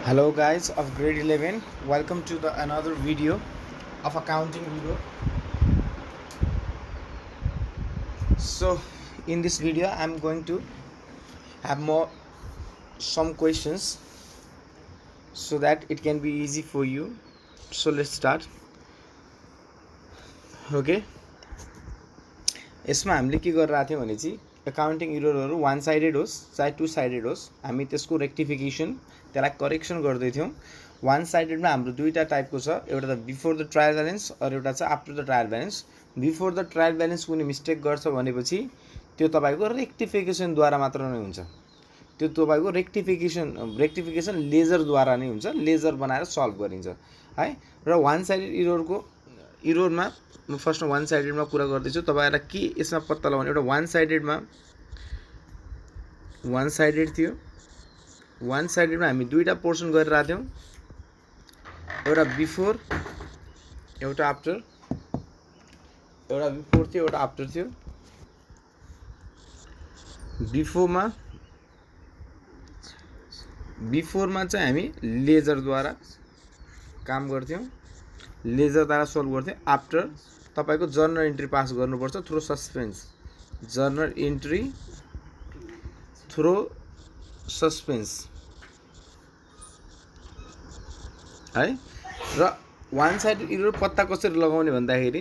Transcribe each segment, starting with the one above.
Hello guys of grade 11, welcome to the another video of accounting video. So in this video I'm going to have some questions so that it can be easy for you. So let's start. Okay, यसमा हामीले के गरिरहेको थियौँ भने चाहिँ accounting इररहरू one sided होस् चाहे two sided होस् हामी त्यसको रेक्टिफिकेसन त्यसलाई करेक्सन गर्दै थियौँ। वान साइडेडमा हाम्रो दुईवटा टाइपको छ, एउटा त बिफोर द ट्रायल ब्यालेन्स अरू एउटा चाहिँ after the trial balance. Before the trial balance कुनै मिस्टेक गर्छ भनेपछि त्यो तपाईँको रेक्टिफिकेसनद्वारा मात्र नै हुन्छ। त्यो तपाईँको रेक्टिफिकेसन लेजरद्वारा नै हुन्छ, लेजर बनाएर सल्भ गरिन्छ है। र वान साइडेड इरोरमा म फर्स्टमा वान साइडेडमा कुरा गर्दैछु। तपाईँहरूलाई के यसमा पत्ता लगाउने, एउटा वान साइडेडमा थियो। वान साइडेडमा हामी दुईवटा पोर्सन गरिरहेको थियौँ, एउटा बिफोर एउटा आफ्टर, एउटा बिफोर थियो एउटा आफ्टर थियो। बिफोरमा चाहिँ हामी लेजरद्वारा काम गर्थ्यौँ, लेजरद्वारा सल्भ गर्थ्यौँ। आफ्टर तपाईको जर्नल इन्ट्री पास गर्नुपर्छ through suspense, journal entry through suspense है। र वान साइडेड इरर पत्ता कसरी लगाउने भन्दाखेरि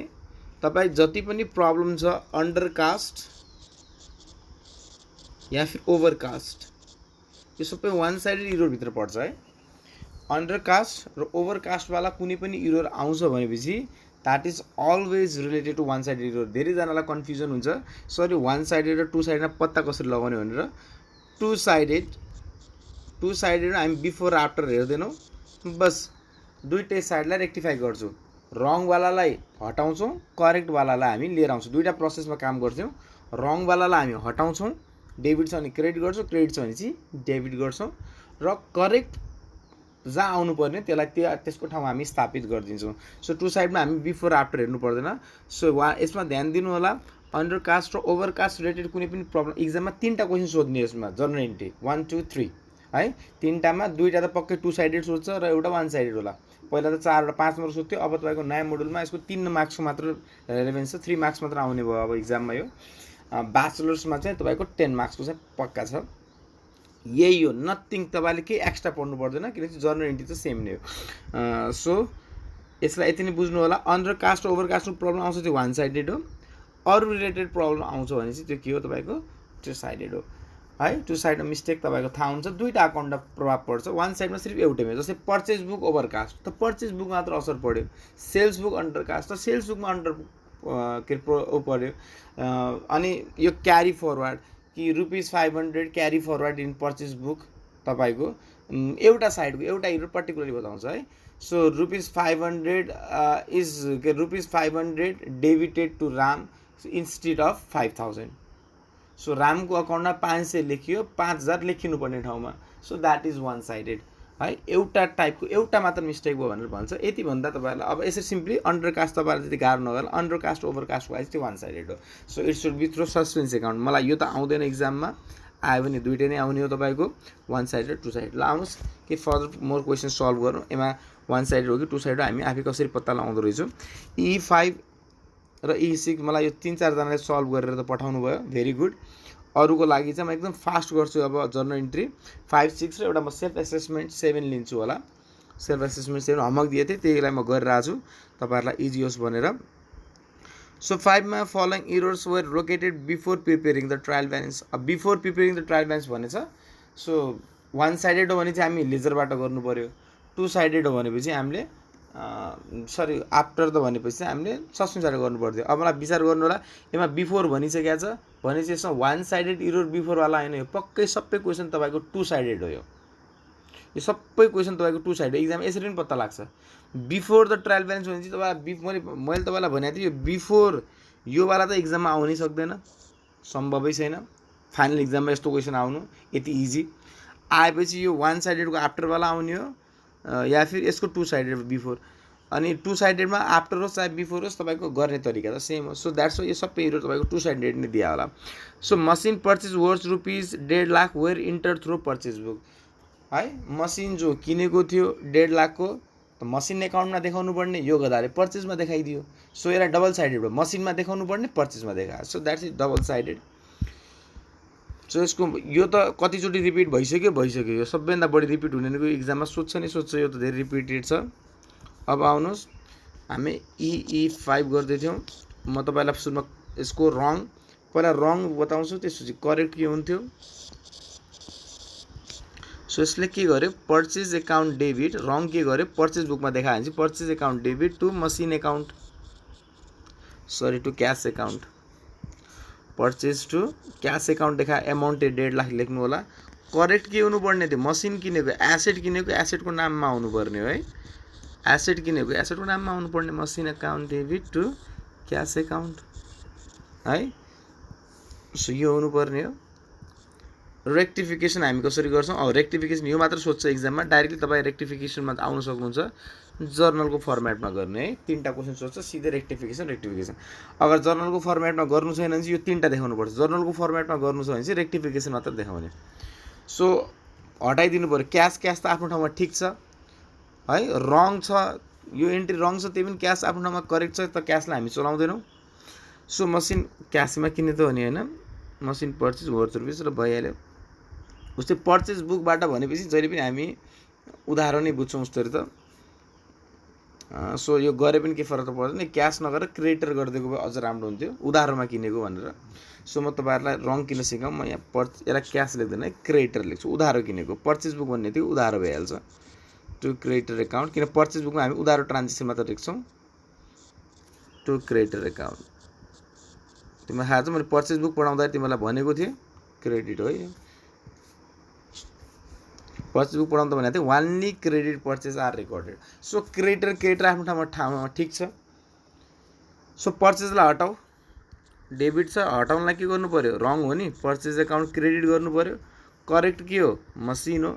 तपाईँ जति पनि प्रब्लम छ अन्डरकास्ट या फिर ओभरकास्ट, यो सबै वान साइडेड इररभित्र पर्छ है। अन्डरकास्ट र ओभरकास्टवाला कुनै पनि इरर आउँछ भनेपछि that is always related to one sided error. धेरैजनालाई कन्फ्युजन हुन्छ सरी वान साइडेड र टू साइडमा पत्ता कसरी लगाउने भनेर। टू साइडेड हामी बिफोर आफ्टर हेर्दैनौँ, बस दुईटै साइडलाई रेक्टिफाई गर्छौँ, रङवालालाई हटाउँछौँ, करेक्टवालालाई हामी लिएर आउँछौँ। दुईवटा प्रोसेसमा काम गर्थ्यौँ। रङवालालाई हामी हटाउँछौँ, डेबिट छ भने क्रेडिट गर्छौँ, क्रेडिट छ भने चाहिँ डेबिट गर्छौँ, र करेक्ट जहाँ आउनुपर्ने त्यसलाई त्यसको ठाउँमा हामी स्थापित गरिदिन्छौँ। सो टू साइडमा हामी बिफोर आफ्टर हेर्नु पर्दैन। सो यसमा ध्यान दिनु होला, अन्डरकास्ट र ओभरकास्ट रिलेटेड कुनै पनि प्रब्लम इक्जाममा तीनवटा क्वेसन सोध्ने, यसमा जर्नल इन्ट्री 1 2 3 है। तीनवटामा दुईवटा त पक्कै टू साइडेड सोध्छ र एउटा वान साइडेड होला। पहिला त 4 र 5 मार्क्स सोध्थ्यो, अब तपाईँको नयाँ मोडुलमा यसको 3 मार्क्सको मात्र रेलेभेन्स छ, 3 मार्क्स मात्र आउने भयो अब इक्जाममा। यो ब्याचलर्समा चाहिँ तपाईँको 10 मार्क्सको चाहिँ पक्का छ। यही हो, नथिङ, तपाईँले केही एक्स्ट्रा पढ्नु पर्दैन किनकि जर्नल इन्ट्री त सेम नै हो। सो यसलाई यति नै बुझ्नु होला। अन्डरकास्ट ओभरकास्टको प्रब्लम आउँछ त्यो वान साइडेड हो, अरू रिलेटेड प्रब्लम आउँछ भने चाहिँ त्यो के हो तपाईँको टू साइडेड हो है। टू साइडमा मिस्टेक तपाईँको थाहा हुन्छ, दुईवटा अकाउन्टमा प्रभाव पर्छ, वान साइडमा सिर्फ एउटैमा। जस्तै पर्चेज बुक ओभरकास्ट त पर्चेज बुक मात्र असर पऱ्यो, सेल्स बुक अन्डरकास्ट त सेल्स बुकमा पऱ्यो। अनि यो क्यारी फरवर्ड कि ₹500 carry forward in purchase book तपाईँको एउटा साइडको एउटा इरर पर्टिकुलरली बताउँछ है। So ₹500 is ₹500 debited to Ram instead of 5000। So रामको अकाउन्टमा 500 लेखियो, 5000 लेखिनुपर्ने ठाउँमा। So that is one sided है। एउटा टाइपको एउटा मात्र मिस्टेक भयो भनेर भन्छ। यति भन्दा तपाईँहरूलाई अब यसरी सिम्पली अन्डरकास्ट तपाईँलाई त्यति गाह्रो नगर्ला, अन्डरकास्ट ओभरकास्टको वाइज त्यो वान साइडेड हो। So it should be through suspense account. मलाई यो त आउँदैन इक्जाममा, आयो भने दुइटै नै आउने हो तपाईँको, वान साइडेड टू साइड। ल आउनुहोस् के फर्दर मोर क्वेसन सल्भ गरौँ। यसमा वान साइडेड हो कि टू साइड हो हामी आफै कसरी पत्ता लगाउँदो रहेछौँ। E5 र E6 मलाई यो 3-4जनाले सल्भ गरेर त पठाउनु भयो, भेरी गुड। अरूको लागि चाहिँ म एकदम फास्ट गर्छु। अब जर्नल इन्ट्री 5 6 र एउटा म सेल्फ एसेसमेन्ट 7 लिन्छु होला। सेल्फ एसेसमेन्ट 7 होमवर्क दिएको थिएँ, त्यहीलाई म गरिरहेको छु तपाईँहरूलाई इजी होस् भनेर। सो 5 मा following errors were located before preparing the trial balance. अब before preparing the trial balance भनेछ। सो वान साइडेड हो भने चाहिँ हामी लेजरबाट गर्नु पऱ्यो, टू साइडेड हो भनेपछि हामीले आफ्टर त भनेपछि चाहिँ हामीले सस्पेन्सबाट गर्नु पर्थ्यो। अब मलाई विचार गर्नु होला, यसमा बिफोर भनिसकेको छ भनेपछि यसमा वान साइडेड इरर बिफोरवाला होइन, यो पक्कै सबै क्वेसन तपाईँको टू साइडेड हो। यो सबै क्वेसन तपाईँको टू साइड हो। इक्जाम यसरी पनि पत्ता लाग्छ। बिफोर द ट्रायल ब्यालेन्स भने चाहिँ तपाईँ मैले तपाईँलाई भनेको थिएँ, यो बिफोर योवाला त इक्जाममा आउनै सक्दैन, सम्भवै छैन फाइनल इक्जाममा यस्तो क्वेसन आउनु यति इजी। आएपछि यो वान साइडेडको आफ्टरवाला आउने हो या फिर यसको टू साइडेड बिफोर। अनि टू साइडेडमा आफ्टर होस् चाहे बिफोर होस् तपाईँको गर्ने तरिका त सेम हो। सो द्याट्स यो सबै इरर तपाईँको टू साइडेड नै दिया होला। So machine purchase worth ₹1.5 lakh were enter through purchase book. है। मसिन जो किनेको थियो 1.5 लाखको त मसिन एकाउन्टमा देखाउनु पर्ने, यो गदाले पर्चेजमा देखाइदियो। सो यसलाई डबल साइडेड भयो, मसिनमा देखाउनु पर्ने पर्चेजमा देखायो। So that's is double sided. So यसको यो त कतिचोटि रिपिट भइसक्यो यो सबैभन्दा बढी रिपिट हुनेको एक्जाममा सोध्छ नि सोध्छ, यो त धेरै रिपिटेड छ। अब आउनुहोस् हामी E5 गर्दै थियौँ। म तपाईँलाई सुरुमा यसको रङ पहिला रङ बताउँछु, त्यसपछि करेक्ट के हुन्थ्यो। सो यसले के गर्यो, पर्चेज एकाउन्ट डेबिट, रङ के गर्यो, पर्चेज बुकमा देखायो भने चाहिँ purchase account debit to machine account, sorry to cash account, purchase to cash account देखा, एमाउन्ट 1.5 लाख लेख्नु होला। करेक्ट के हुनुपर्ने थियो, मसिन किनेको एसेट किनेको एसेटको नाममा आउनुपर्ने हो है, एसेट किनेको एसेटको नाममा आउनुपर्ने, machine account debit to cash account है। सो यो हुनुपर्ने हो। रेक्टिफिकेसन हामी कसरी गर्छौँ, अब रेक्टिफिकेसन यो मात्र सोध्छ एक्जाममा, डाइरेक्टली तपाईँ रेक्टिफिकेसनमा आउन सक्नुहुन्छ जर्नलको फर्मेटमा गर्ने है। 3टा क्वेसन सोध्छ सिधै रेक्टिफिकेसन। अगर जर्नलको फर्मेटमा गर्नु छैन भने चाहिँ यो 3टा देखाउनुपर्छ, जर्नलको फर्मेटमा गर्नु छ भने चाहिँ रेक्टिफिकेसन मात्र देखाउने। सो हटाइदिनु पऱ्यो, क्यास त आफ्नो ठाउँमा ठिक छ है, रङ छ यो एन्ट्री रङ छ, त्यही पनि क्यास आफ्नो ठाउँमा करेक्ट छ, त क्यासलाई हामी चलाउँदैनौँ। सो मसिन क्यासमा किने त हो नि होइन, मसिन पर्चेज वर्थ रुपिस र भइहाल्यो। उस्तै पर्चेज बुकबाट भनेपछि जहिले पनि हामी उदाहरणै बुझ्छौँ उस्तै त। सो यो गरे पनि के फरक त पर्दैन, क्यास नगरेर क्रेडिटर गरिदिएको भए अझ राम्रो हुन्थ्यो, उधारोमा किनेको भनेर। सो म तपाईँहरूलाई रङ किन सिकाउँ, म यहाँ यसलाई क्यास लेख्दैन है, क्रेडिटर लेख्छु, उधारो किनेको। पर्चेज बुक भन्ने थियो उधारो भइहाल्छ, टु क्रेडिटर एकाउन्ट, किन पर्चेज बुकमा हामी उधारो ट्रान्जेक्सन मात्र लेख्छौँ, टु क्रेडिटर एकाउन्ट। तिमीलाई थाहा छ मैले पर्चेज बुक पढाउँदा तिमीलाई भनेको थिएँ क्रेडिट हो है, पर्चेज बुक पढाउँदा भनेको थिएँ only credit purchase are recorded. So creditor आफ्नो ठाउँमा ठिक छ। सो पर्चेजलाई हटाऊ, डेबिट छ, हटाउनलाई के गर्नु पऱ्यो, रङ हो नि, पर्चेज एकाउन्ट क्रेडिट गर्नु पऱ्यो। करेक्ट के हो, मसिन हो,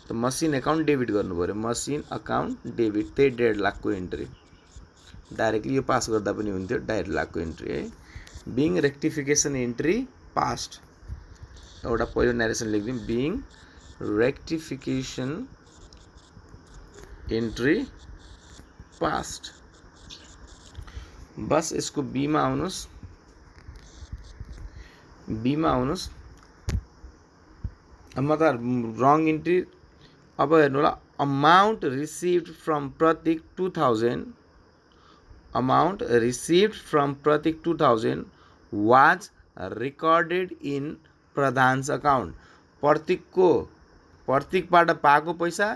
त मसिन एकाउन्ट डेबिट गर्नु पऱ्यो, मसिन अकाउन्ट डेबिट, त्यही 1.5 लाखको एन्ट्री। डाइरेक्टली यो पास गर्दा पनि हुन्थ्यो 1.5 लाखको एन्ट्री है। बिङ रेक्टिफिकेसन एन्ट्री पास्ट, एउटा पहिलो narration लेखिदिउँ, being rectification entry passed. बस यसको बीमा आउनुहोस्, म त रङ इन्ट्री। अब हेर्नु होला, amount received from Pratik 2000, amount received from Pratik 2000 was recorded in Pradhan's account. प्रतीकबाट पाएको पैसा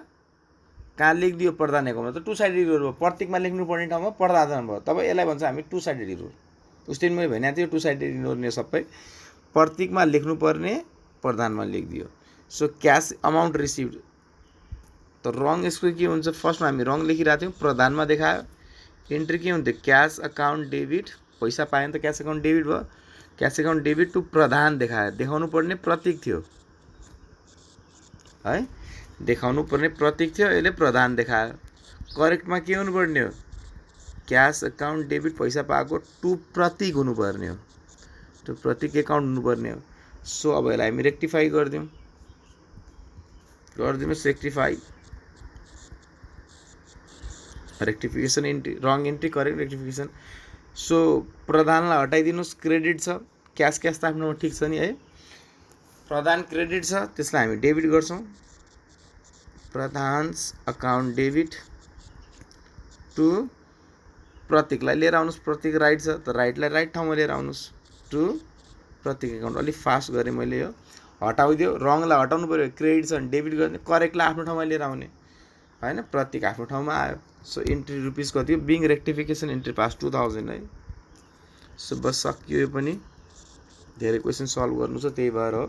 कहाँ लेखिदियो, प्रधान एकाउन्टमा। त 2 साइडेड इरोर भयो, प्रतीकमा लेख्नुपर्ने ठाउँमा प्रधान भयो, तब यसलाई भन्छ हामी 2 साइडेड इरोर। उस्तै मैले भनेको थिएँ 2 साइडेड इरोर ने सबै प्रतीकमा लेख्नुपर्ने प्रधानमा लेखिदियो। सो क्यास अमाउन्ट रिसिभ्ड, त रङ यसको के हुन्छ, फर्स्टमा हामी रङ लेखिरहेको थियौँ, प्रधानमा देखायो, एन्ट्री के हुन्थ्यो, क्यास अकाउन्ट डेबिट, पैसा पायो भने त क्यास अकाउन्ट डेबिट भयो, क्यास अकाउन्ट डेबिट टु प्रधान देखायो, देखाउनु पर्ने प्रतीक थियो है, देखाउनु पर्ने प्रतीक थियो, यसले प्रधान देखायो। करेक्टमा के हुनुपर्ने हो, क्यास अकाउन्ट डेबिट पैसा पाएको टु प्रतीक हुनुपर्ने हो, टु प्रतीक एकाउन्ट हुनुपर्ने हो। सो अब यसलाई हामी रेक्टिफाई गरिदिउँ, रेक्टिफाई, रेक्टिफिकेसन एन्ट्री, रङ एन्ट्री करेक्ट रेक्टिफिकेसन। सो प्रधानलाई हटाइदिनुहोस्, क्रेडिट छ, क्यास त आफ्नोमा ठिक छ नि है, प्रधान क्रेडिट छ, त्यसलाई हामी डेबिट गर्छौँ, प्रधान्स अकाउन्ट डेबिट टु प्रतीकलाई लिएर आउनुहोस्, प्रतीक राइट छ त राइटलाई राइट ठाउँमा लिएर आउनुहोस्, टु प्रतीक एकाउन्ट। अलिक फास्ट गरेँ मैले, यो हटाइदियो, रङलाई हटाउनु पऱ्यो, क्रेडिट छ भने डेबिट गर्ने, करेक्टलाई आफ्नो ठाउँमा लिएर आउने होइन, प्रतीक आफ्नो ठाउँमा आयो। सो एन्ट्री रुपिस कति हो, बिङ रेक्टिफिकेसन एन्ट्री पास 2000 है। सो बस सकियो, यो पनि धेरै क्वेसन सल्भ गर्नु छ, त्यही भएर हो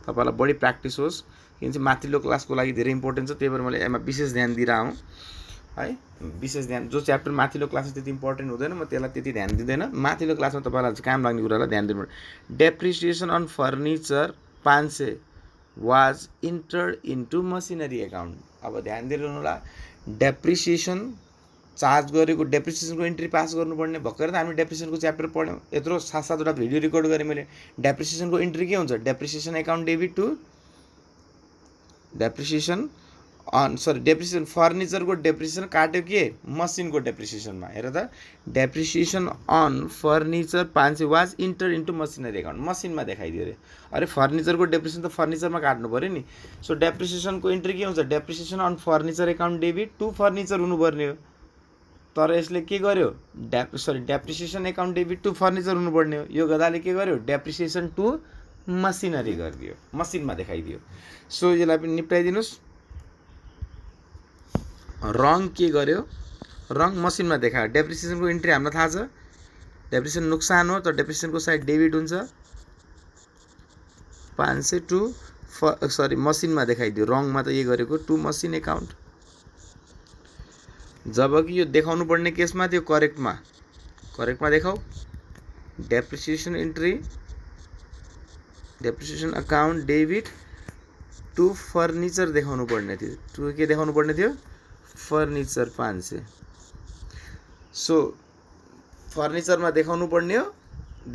तपाईँलाई बढी प्र्याक्टिस होस्, किन चाहिँ माथिल्लो क्लासको लागि धेरै इम्पोर्टेन्ट छ, त्यही भएर मैले यसमा विशेष ध्यान दिइरहेँ है, विशेष ध्यान। जो च्याप्टर माथिल्लो क्लासमा त्यति इम्पोर्टेन्ट हुँदैन म त्यसलाई त्यति ध्यान दिँदैन, माथिल्लो क्लासमा तपाईँलाई काम लाग्ने कुरालाई ध्यान दिनु। Depreciation on furniture 500 was entered into machinery account. अब ध्यान दिनु होला, डेप्रिसिएसन चार्ज गरेको डेप्रिसिएसनको एन्ट्री पास गर्नुपर्ने, भर्खर त हामी डेप्रिसिएसनको च्याप्टर पढ्यौँ, यत्रो 7-7वटा भिडियो रेकर्ड गरेँ मैले। डेप्रिसिएसनको एन्ट्री के हुन्छ, depreciation account debit to depreciation on sorry depreciation फर्निचरको डेप्रिसिएसन काट्यो के मसिनको डेप्रिसिएसनमा हेर त depreciation on furniture 500 was enter into machinery account मसिनमा देखाइदियो अरे अरे फर्निचरको डेप्रिसिएसन त फर्निचरमा काट्नु पऱ्यो नि सो डेप्रिसिएसनको इन्ट्री के हुन्छ depreciation on furniture account debit to furniture हुनुपर्ने हो तर यसले के गर्यो depreciation account debit to furniture हुनुपर्ने हो यो गर्दाले के गर्यो डेप्रिसिएसन टु मसिनरी गरिदियो मसिनमा देखाइदियो सो यसलाई पनि निप्टाइदिनुस् रङ के गर्यो रङ मसिनमा देखायो डेप्रिसिएसनको इन्ट्री हामीलाई थाहा छ डेप्रिसिएसन नोक्सान हो तर डेप्रिसिएसनको साइड डेबिट हुन्छ 500 टु मसिनमा देखाइदियो रङमा त ये गरेको टु मसिन एकाउन्ट जबकि यो देखाउनु पर्ने केसमा थियो करेक्टमा देखाऊ depreciation entry depreciation account debit to furniture देखाउनु पर्ने थियो टु के देखाउनु पर्ने थियो फर्निचर 500 सो फर्निचरमा देखाउनु पर्ने हो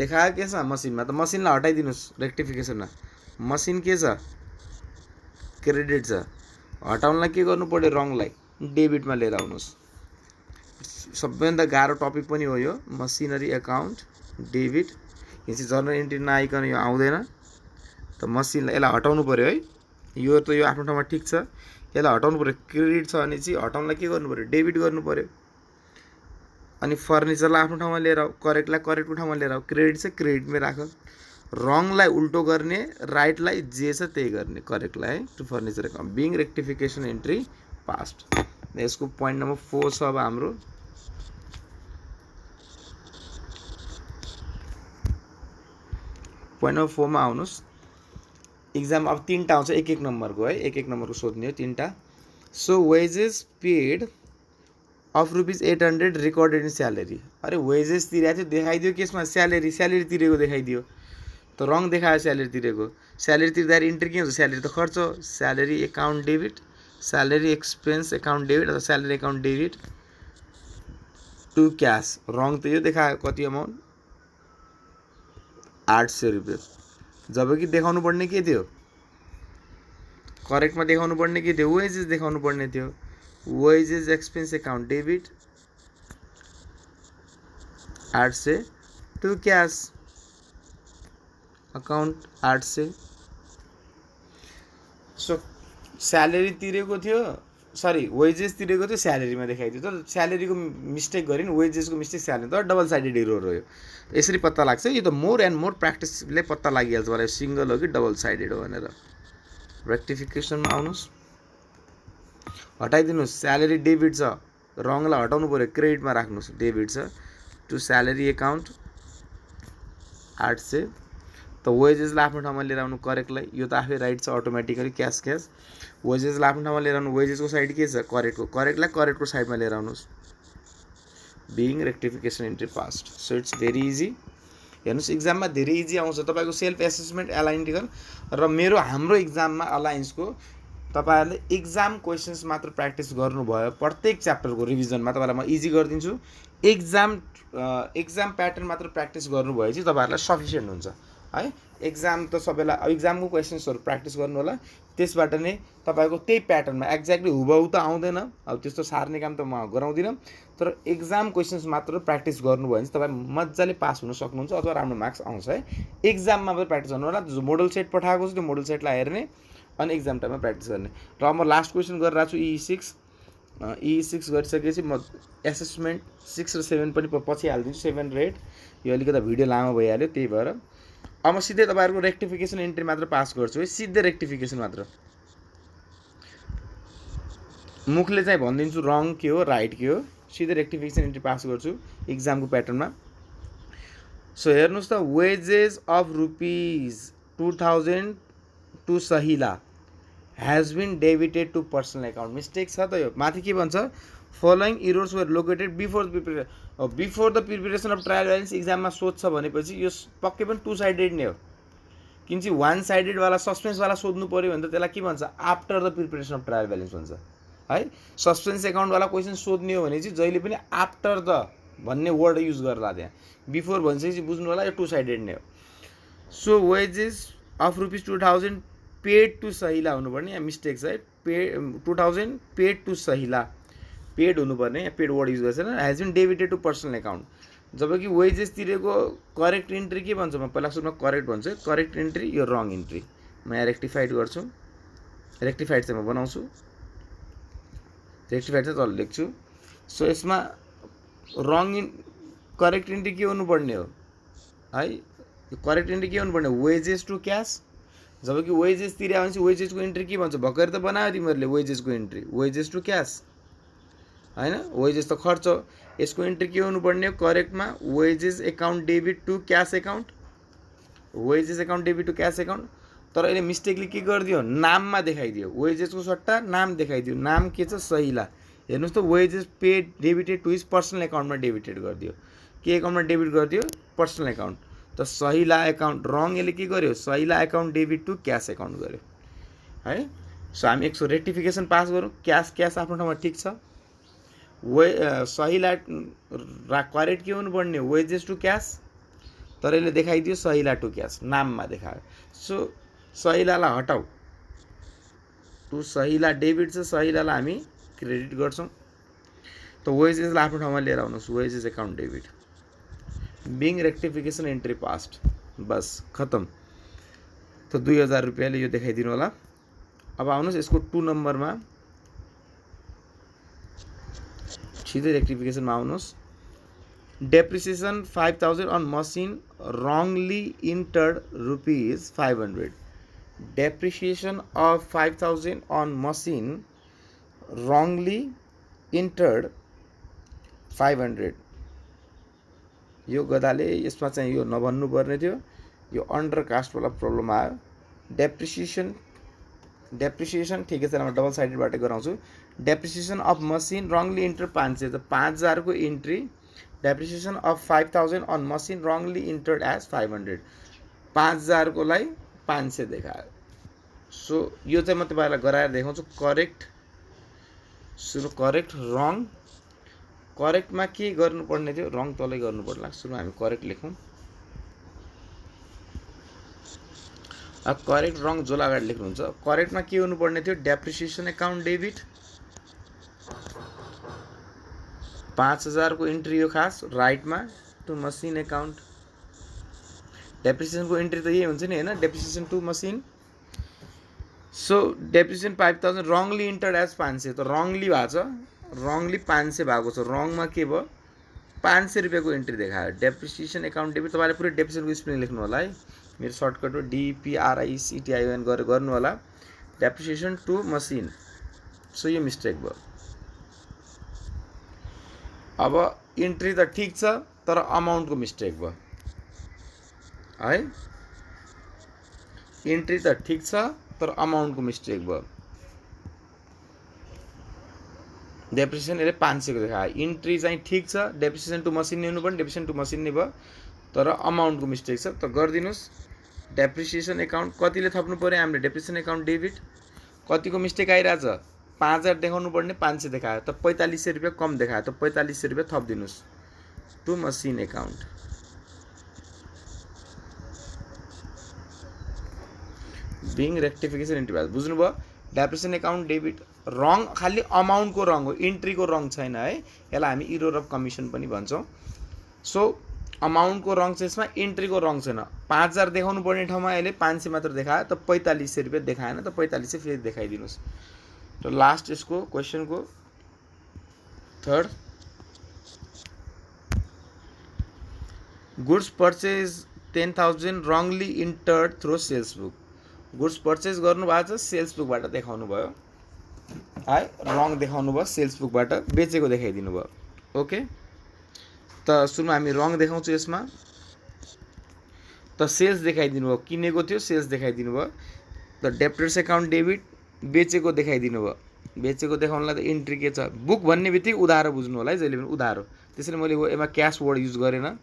देखायो के छ मसिनमा त मसिनलाई हटाइदिनुस् रेक्टिफिकेसनमा मसिन के छ क्रेडिट छ हटाउनलाई के गर्नु पर्यो रङलाई डेबिटमा लिएर आउनुहोस् सबैभन्दा गाह्रो टपिक पनि हो यो मसिनरी एकाउन्ट डेबिट यो चाहिँ जर्नल इन्ट्री नआइकन यो आउँदैन त मसिनलाई यसलाई हटाउनु पर्यो है यो त यो आफ्नो ठाउँमा ठिक छ यसलाई हटाउनु पर्यो क्रेडिट छ भने चाहिँ हटाउनलाई के गर्नु पर्यो डेबिट गर्नु पर्यो अनि फर्निचरलाई आफ्नो ठाउँमा लिएर आऊ करेक्टलाई करेक्टको ठाउँमा लिएर आऊ क्रेडिट चाहिँ क्रेडिटमै राख रङलाई उल्टो गर्ने राइटलाई जे छ त्यही गर्ने करेक्टलाई है to furniture account being rectification entry passed यसको पोइन्ट नम्बर 4 छ अब हाम्रो पोइन्ट नम्बर 4 मा आउनुहोस् एक्जाम अब 3टा आउँछ एक नम्बरको है एक नम्बरको सोध्ने हो 3टा so wages paid of ₹800 recorded in salary अरे वेजेस तिरेको थियो देखाइदियो केसमा स्यालेरी तिरेको देखाइदियो त रङ देखायो स्यालेरी तिर्दाखेरि इन्ट्री के हुन्छ स्यालेरी त खर्च हो salary account debit salary expense account debit अथवा salary account debit to cash wrong त यो देखायो कति अमाउन्ट ₹800 जबकि देखाउनु पर्ने के थियो करेक्टमा देखाउनु पर्ने के थियो वेजेस देखाउनु पर्ने थियो wages expense account debit 800 to cash account 800 so salary तिरेको थियो सरी वेजेस तिरेको थियो स्यालेरीमा देखाइदियो तर स्यालेरीको मिस्टेक गरिन् वेजेसको मिस्टेक स्यालेरी तर डबल साइडेड एरर हो यो यसरी पत्ता लाग्छ यो त मोर एन्ड मोर प्र्याक्टिसले पत्ता लागिहाल्छ मलाई सिंगल हो कि डबल साइडेड हो भनेर रेक्टिफिकेसनमा आउनुहोस् हटाइदिनुहोस् स्यालेरी डेबिट छ रङलाई हटाउनु पर्यो क्रेडिटमा राख्नुहोस् डेबिट छ टु स्यालेरी एकाउन्ट 800 त वेजेसलाई आफ्नो ठाउँमा लिएर आउनु करेक्टलाई यो त आफै राइट छ अटोमेटिकली क्यास वेजेसलाई आफ्नो ठाउँमा लिएर आउनु वेजेसको साइड के छ करेक्टलाई करेक्टको साइडमा लिएर आउनुहोस् being rectification entry passed so it's very easy हेर्नुहोस् एक्जाममा धेरै इजी आउँछ तपाईँको सेल्फ एसेसमेन्ट एलाइन्टिकल र हाम्रो एक्जाममा अलायन्सको तपाईँहरूले एक्जाम क्वेसन्स मात्र प्र्याक्टिस गर्नुभयो प्रत्येक च्याप्टरको रिभिजनमा तपाईँलाई म इजी गरिदिन्छु एक्जाम प्याटर्न मात्र प्र्याक्टिस गर्नुभयो चाहिँ तपाईँहरूलाई सफिसियन्ट हुन्छ है एक्जाम त सबैलाई अब एक्जामको क्वेसन्सहरू प्र्याक्टिस गर्नु होला त्यसबाट नै तपाईँको त्यही प्याटर्नमा एक्ज्याक्टली हुबहु त आउँदैन अब त्यस्तो सार्ने काम त म गराउँदिनँ तर एक्जाम क्वेसन्स मात्र प्र्याक्टिस गर्नुभयो भने चाहिँ तपाईँ मजाले पास हुन सक्नुहुन्छ अथवा राम्रो मार्क्स आउँछ है एक्जाममा मात्र प्र्याक्टिस गर्नु होला जो मोडल सेट पठाएको छ त्यो मोडल सेटलाई हेर्ने अनि एक्जाम टाइममा प्र्याक्टिस गर्ने र म लास्ट क्वेसन गरिरहेको छु E6 गरिसकेपछि म एसेसमेन्ट 6 र 7 पनि पछि हालिदिन्छु 7 र 8 यो अलिकति भिडियो लामो भइहाल्यो त्यही भएर अब म सिधै तपाईँहरूको रेक्टिफिकेसन एन्ट्री मात्र पास गर्छु है सिधै रेक्टिफिकेसन मात्र मुखले चाहिँ भनिदिन्छु रङ के हो राइट के हो सिधै रेक्टिफिकेसन एन्ट्री पास गर्छु एक्जामको प्याटर्नमा सो हेर्नुहोस् त wages of ₹2000 to Sahila has been debited to personal account mistake छ त यो माथि के भन्छ following errors were located before the preparation of trial balance एक्जाममा सोध्छ भनेपछि यो पक्कै पनि टु साइडेड नै हो किन चाहिँ वान साइडेडवाला सस्पेन्सवाला सोध्नु पऱ्यो भने त त्यसलाई के भन्छ after the preparation of trial balance भन्छ है सस्पेन्स एकाउन्टवाला क्वेसन सोध्ने हो भने चाहिँ जहिले पनि आफ्टर द भन्ने वर्ड युज गर्ला त्यहाँ बिफोर भन्छ चाहिँ बुझ्नु होला यो टु साइडेड नै हो so wages of ₹2000 paid to Sahila हुनुपर्ने, यहाँ मिस्टेक छ है। 2000 पेड टु सहिला, पेड हुनुपर्ने, यहाँ पेड वर्ड युज गर्छ। Has been debited to personal account, जबकि वेजेस तिरेको करेक्ट इन्ट्री के भन्छ, म पहिला सुरुमा करेक्ट भन्छु। करेक्ट इन्ट्री यो रङ इन्ट्री, म यहाँ रेक्टिफाइड गर्छु। रेक्टिफाइड चाहिँ म बनाउँछु, रेक्टिफाइड चाहिँ तल लेख्छु। सो यसमा करेक्ट इन्ट्री के हुनुपर्ने हो है, करेक्ट इन्ट्री के हुनुपर्ने, वेजेस टु क्यास। जबकि वेजेस तिर्यो भने चाहिँ वेजेसको इन्ट्री के भन्छ, भर्खर त बनायो तिमीहरूले वेजेसको इन्ट्री, वेजेस टु क्यास हैन, वेजेस त खर्च। यसको इन्ट्री के हुनुपर्ने हो करेक्टमा, wages account debit to cash account, wages account debit to cash account. तर अहिले मिस्टेकले के गरिदियो, नाममा देखाइदियो, वेजेसको सट्टा नाम देखाइदियो। नाम के छ, सहिला। हेर्नुहोस् त, wages paid debited to his personal एकाउन्टमा डेबिटेड गरिदियो। के एकाउन्टमा डेबिट गरिदियो, पर्सनल एकाउन्ट। त सहिला एकाउन्ट रङ, यसले के गर्यो, Sahila account debit to cash account गर्यो है। सो हामी एकसो रेक्टिफिकेसन पास गरौँ। क्यास क्यास आफ्नो ठाउँमा ठिक छ। सहिला करेक्ट के हुनुपर्ने, वेजेस टु क्यास, तर यसले देखाइदियो सहिला टु क्यास, नाममा देखायो। सो सहिलालाई हटाऊ, टु सहिला डेबिट छ, सहिलालाई हामी क्रेडिट गर्छौँ। त वेजेसलाई आफ्नो ठाउँमा लिएर आउनुहोस्, wages account debit, being rectification entry passed, बस खतम। त 2000 रुपियाँले यो देखाइदिनु होला। अब आउनुहोस् यसको 2 नम्बरमा, सीधै रेक्टिफिकेसनमा आउनुहोस्। Depreciation 5000 on machine wrongly entered ₹500। Depreciation of 5000 on machine wrongly entered 500। यो गदाले यसमा चाहिँ यो नभन्नुपर्ने थियो, यो अन्डर कास्टवाला प्रब्लम आयो। डेप्रिसिएसन ठिकै छ, म डबल साइडेडबाट गराउँछु। Depreciation of machine wrongly enter 500, त 5000 को entry. Depreciation of 5000 on machine wrongly entered as 500, 5000 को लाई 500 देखायो। सो यो चाहिँ म तपाईहरुलाई गराएर देखाउँछु। करेक्ट, सुरु करेक्ट, रङ। करेक्टमा के गर्नुपर्ने थियो, रङ तलै गर्नु पर्ला। सुरु हामी करेक्ट लेखौँ। अब करेक्ट रङ जोला अगाडि लेख्नुहुन्छ। करेक्टमा के हुनुपर्ने थियो, डेप्रिसिएसन एकाउन्ट डेबिट 5000 को इन्ट्री हो खास राइटमा, टु मसिन एकाउन्ट। डेप्रिसिएसन को इन्ट्री त यही हुन्छ नि हैन, depreciation to machine. So depreciation 5000 wrongly entered as 500, त रङली भएको छ, रङली 500 भएको छ। रङमा के भयो, 500 रुपियाँको इन्ट्री देखायो। डेप्रिसिएसन एकाउन्ट डेबिट, तपाईले पुरै डेप्रिसिएसनको स्पेलिङ लेख्नु होला है, मेरो सर्टकट हो DPRICTION गरेर गर्नु होला। डेप्रिसिएसन टु मसिन, सो यो मिस्टेक भयो। अब इन्ट्री त ठिक छ, तर अमाउन्टको मिस्टेक भयो है। इन्ट्री त ठिक छ, तर अमाउन्टको मिस्टेक भयो। डेप्रिसिएसन यसले 500 को देखायो। इन्ट्री चाहिँ ठिक छ, डेप्रिसिएसन टु मसिन नै हुनुपर्ने, डेप्रिसिएसन टु मसिन नै भयो, तर अमाउन्टको मिस्टेक छ। त गरिदिनुहोस्। डेप्रिसिएसन एकाउन्ट कतिले थप्नु पर्यो हामीले, डेप्रिसिएसन एकाउन्ट डेबिट कतिको मिस्टेक आइरहेछ, 5000 देखाउनु पर्ने 500 देखायो, त 4500 रुपियाँ कम देखायो, त 4500 रुपियाँ थपिदिनुहोस् to machine account. Being rectification entry pass, बुझ्नुभयो। डेप्रिसिएसन एकाउन्ट डेबिट रङ खाली अमाउन्टको रङ हो, इन्ट्रीको रङ छैन है। यसलाई हामी इरोर अफ कमिसन पनि भन्छौँ। सो अमाउन्टको रङ छ यसमा, इन्ट्रीको रङ छैन। 5000 देखाउनु पर्ने ठाउँमा यसले 500 मात्र देखायो, त 4500 रुपियाँ देखाएन, त 4500 फेरि देखाइदिनुहोस्। र लास्ट यसको क्वेसनको third, goods purchase 10,000 wrongly entered through sales book. Goods purchase गर्नु भएको छ, सेल्स बुकबाट देखाउनु भयो है, रङ देखाउनु भयो, सेल्स बुकबाट बेचेको देखाइदिनु भयो। ओके, त सुरुमा हामी रङ देखाउँछु यसमा। त सेल्स देखाइदिनु भयो, किनेको थियो सेल्स देखाइदिनु भयो। त डेप्टर्स एकाउन्ट डेबिट बेचेको देखाइदिनु भयो। बेचेको देखाउनलाई त इन्ट्री के छ, बुक भन्ने बित्तिकै उधारो बुझ्नु होला है, जहिले पनि उधारो। त्यसैले मैले यसमा क्यास वर्ड युज गरेन।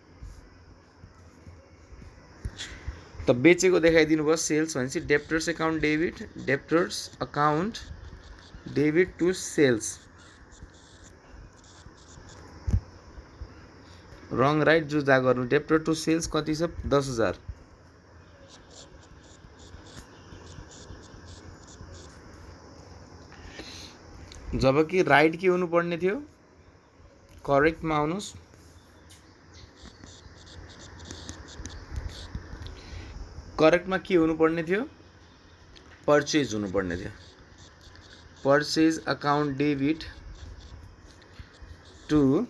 त बेचेको देखाइदिनु भयो सेल्स भनेपछि debtors account debit, debtors account debit to sales, wrong right जुदा गर्नु। डेप्टर टु सेल्स कति छ, 10,000। जबकि राइट के हुनुपर्ने थियो, करेक्टमा आउनुहोस्। करेक्टमा के हुनुपर्ने थियो, पर्चेज हुनुपर्ने थियो। Purchase account debit to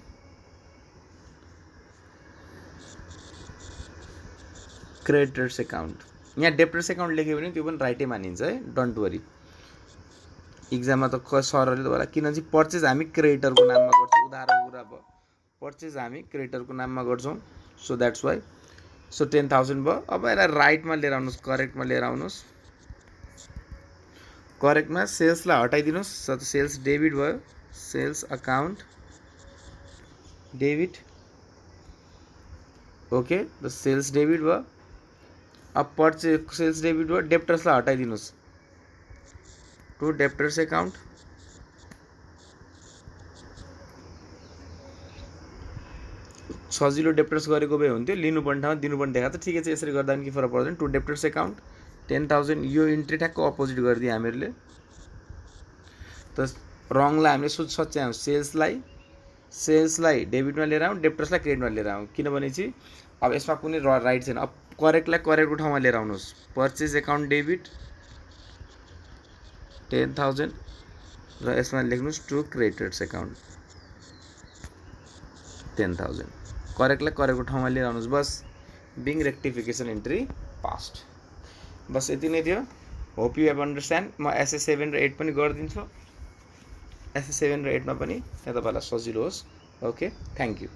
creditors account. यहाँ डेप्टर्स अकाउन्ट लेख्यो भने त्यो पनि राइटै मानिन्छ है, डोन्ट वरी। इक्जाममा त सरहरूले तपाईँलाई किन चाहिँ पर्चेज हामी क्रेडिटरको नाममा गर्छौँ, उदाहरण कुरा भयो, पर्चेज हामी क्रेडिटरको नाममा गर्छौँ, सो द्याट्स वाइ। सो 10,000 भयो। अब यसलाई राइटमा लिएर आउनुहोस्, करेक्टमा लिएर आउनुहोस्। करेक्टमा सेल्सलाई हटाइदिनुहोस्, सेल्स डेबिट भयो, sales account debit, okay, the sales debit भयो। अब पर्चेज सेल्स डेबिट भयो, डेप्टर्सलाई हटाइदिनुहोस्, टु डेप्टर्स अकाउन्ट। सजिलो डेप्टर्स गरेको भए हुन्थ्यो, लिनुपर्ने ठाउँमा दिनुपर्ने देखा त ठिकै छ, यसरी गर्दा पनि के फरक पर्दैन। टु डेप्टर्स अकाउन्ट 10,000, यो इन्ट्री ठ्याक्क अपोजिट गरिदियो हामीहरूले। त रङलाई हामीले सच्यायौँ, सेल्सलाई डेबिटमा लिएर आउँ, डेप्टर्सलाई क्रेडिटमा लिएर आउँ, किनभने चाहिँ अब यसमा कुनै राइट छैन। अब करेक्टलाई करेक्टको ठाउँमा लिएर आउनुहोस्, पर्चेज अकाउन्ट डेबिट 10,000 र यसमा लेख्नुहोस् टु क्रेडिटर्स अकाउन्ट 10,000। करेक्टलाई करेक्टको ठाउँमा लिएर आउनुहोस्, बस। Being rectification entry passed. बस यति नै थियो। Hope you have understand. म एसए 7 र 8 पनि गरिदिन्छु। एसए 7 र 8मा पनि यहाँ तपाईँलाई सजिलो होस्। Okay, thank you.